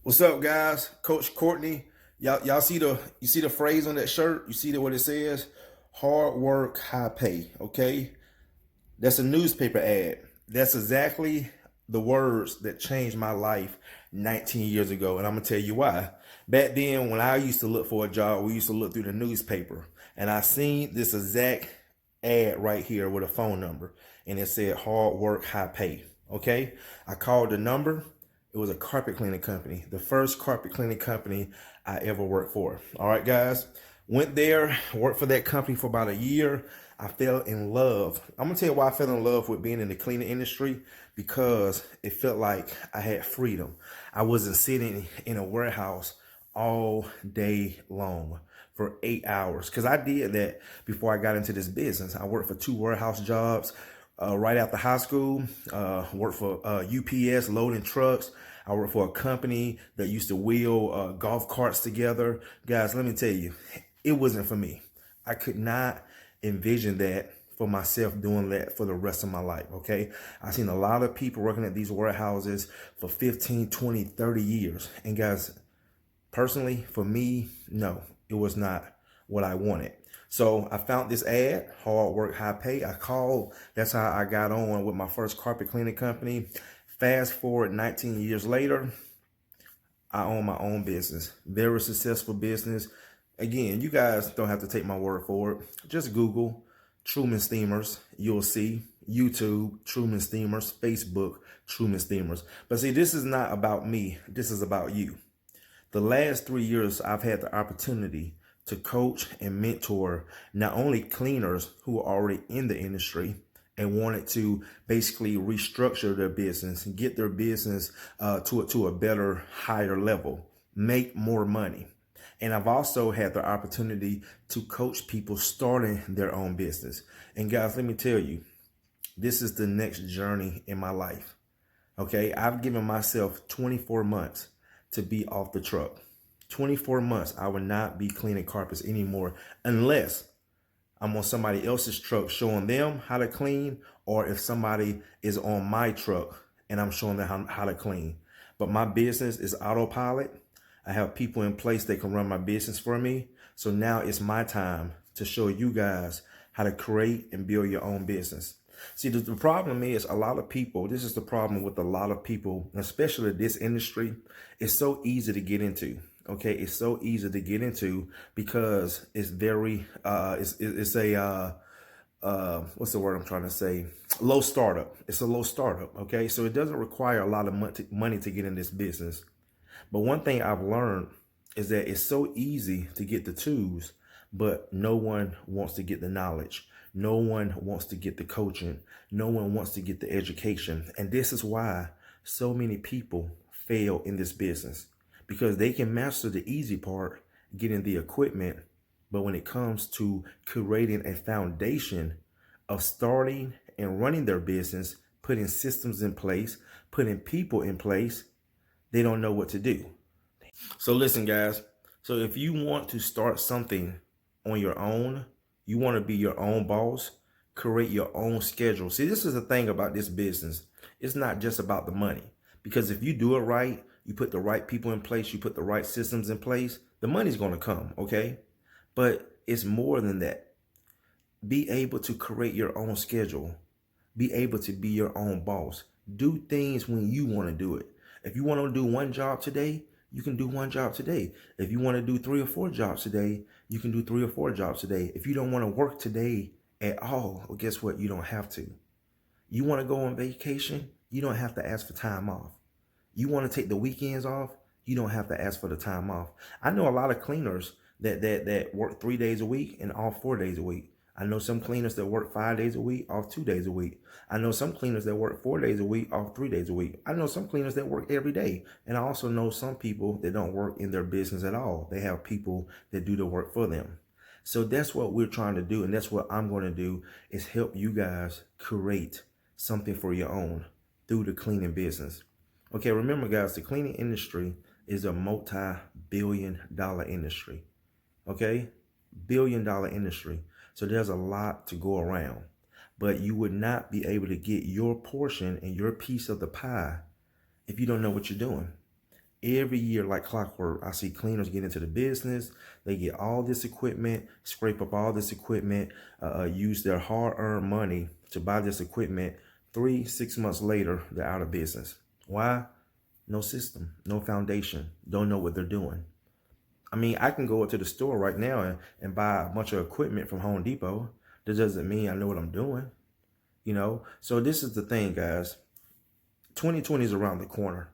What's up, guys? Coach Courtney. Y'all see the phrase on that shirt? You see what it says? Hard work, high pay. Okay, that's a newspaper ad. That's exactly the words that changed my life 19 years ago, and I'm gonna tell you why. Back then, when I used to look for a job, we used to look through the newspaper, and I seen this exact ad right here with a phone number, and it said hard work, high pay. Okay, I called the number. It was a carpet cleaning company, the first carpet cleaning company I ever worked for. All right, guys. Went there, worked for that company for about a year. I fell in love. I'm gonna tell you why I fell in love with being in the cleaning industry, because it felt like I had freedom. I wasn't sitting in a warehouse all day long for 8 hours, because I did that before I got into this business. I worked for two warehouse jobs right after high school. Worked for UPS loading trucks. I worked for a company that used to wheel golf carts together. Guys, let me tell you, it wasn't for me. I could not envision that for myself, doing that for the rest of my life. Okay, I've seen a lot of people working at these warehouses for 15, 20, 30 years. And guys, personally, for me, no, it was not what I wanted. So I found this ad, hard work, high pay. I called. That's how I got on with my first carpet cleaning company. Fast forward 19 years later, I own my own business. Very successful business. Again, you guys don't have to take my word for it. Just Google Truman Steamers. You'll see YouTube, Truman Steamers, Facebook, Truman Steamers. But see, this is not about me. This is about you. The last 3 years, I've had the opportunity to coach and mentor not only cleaners who are already in the industry and wanted to basically restructure their business and get their business to a better, higher level, make more money. And I've also had the opportunity to coach people starting their own business. And guys, let me tell you, this is the next journey in my life. Okay, I've given myself 24 months to be off the truck. 24 months, I will not be cleaning carpets anymore unless I'm on somebody else's truck showing them how to clean, or if somebody is on my truck and I'm showing them how to clean. But my business is autopilot. I have people in place that can run my business for me. So now it's my time to show you guys how to create and build your own business. See, the problem is a lot of people, this is the problem with a lot of people, especially this industry. It's so easy to get into. Okay, it's so easy to get into because it's very, it's a, what's the word I'm trying to say? Low startup. It's a low startup. Okay, so it doesn't require a lot of money to get in this business. But one thing I've learned is that it's so easy to get the tools, but no one wants to get the knowledge. No one wants to get the coaching. No one wants to get the education. And this is why so many people fail in this business, because they can master the easy part, getting the equipment. But when it comes to creating a foundation of starting and running their business, putting systems in place, putting people in place, they don't know what to do. So listen, guys. So if you want to start something on your own, you want to be your own boss, create your own schedule. See, this is the thing about this business. It's not just about the money. Because if you do it right, you put the right people in place, you put the right systems in place, the money's going to come, okay? But it's more than that. Be able to create your own schedule. Be able to be your own boss. Do things when you want to do it. If you want to do one job today, you can do one job today. If you want to do 3 or 4 jobs today, you can do 3 or 4 jobs today. If you don't want to work today at all, well, guess what? You don't have to. You want to go on vacation? You don't have to ask for time off. You want to take the weekends off? You don't have to ask for the time off. I know a lot of cleaners that work 3 days a week and off 4 days a week. I know some cleaners that work 5 days a week, off 2 days a week. I know some cleaners that work 4 days a week, off 3 days a week. I know some cleaners that work every day. And I also know some people that don't work in their business at all. They have people that do the work for them. So that's what we're trying to do. And that's what I'm going to do, is help you guys create something for your own through the cleaning business. Okay, remember, guys, the cleaning industry is a multi-billion-dollar industry. Okay, billion-dollar industry. So there's a lot to go around, but you would not be able to get your portion and your piece of the pie if you don't know what you're doing. Every year, like clockwork, I see cleaners get into the business. They get all this equipment, scrape up all this equipment, use their hard-earned money to buy this equipment. 3-6 months later, they're out of business. Why? No system, no foundation, don't know what they're doing. I mean, I can go to the store right now and buy a bunch of equipment from Home Depot. That doesn't mean I know what I'm doing, you know? So this is the thing, guys. 2020 is around the corner.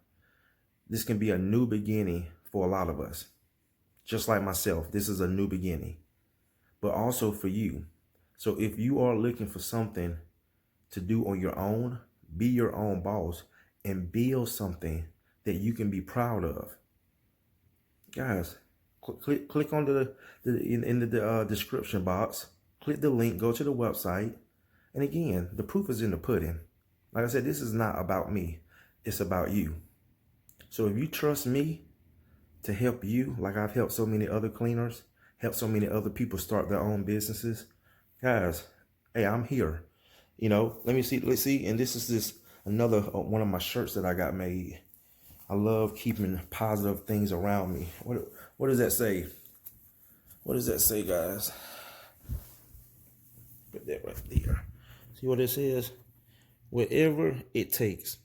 This can be a new beginning for a lot of us. Just like myself, this is a new beginning, but also for you. So if you are looking for something to do on your own, be your own boss and build something that you can be proud of. Guys, click on in the description box, click the link, go to the website. And again, the proof is in the pudding. Like I said, this is not about me. It's about you. So if you trust me to help you, like I've helped so many other cleaners, helped so many other people start their own businesses, guys, hey, I'm here. You know, let's see. And this is another one of my shirts that I got made. I love keeping positive things around me. What does that say? What does that say, guys? Put that right there. See what it says? Whatever it takes.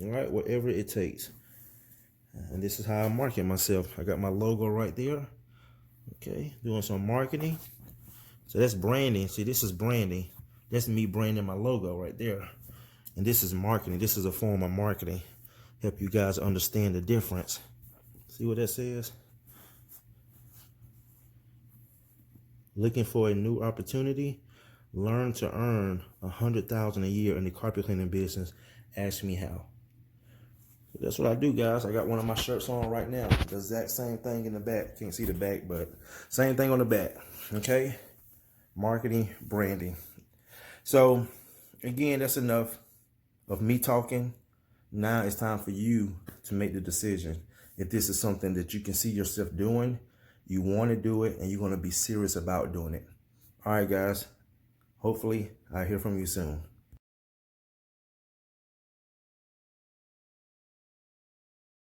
All right, whatever it takes. And this is how I market myself. I got my logo right there. Okay, doing some marketing. So that's branding. See, this is branding. That's me branding my logo right there. And this is marketing. This is a form of marketing. Help you guys understand the difference. See what that says? Looking for a new opportunity? Learn to earn $100,000 a year in the carpet cleaning business. Ask me how. So that's what I do, guys. I got one of my shirts on right now. The exact same thing in the back. Can't see the back, but same thing on the back. Okay? Marketing, branding. So, again, that's enough of me talking. Now it's time for you to make the decision. If this is something that you can see yourself doing, you want to do it, and you're going to be serious about doing it. All right, guys. Hopefully, I'll hear from you soon.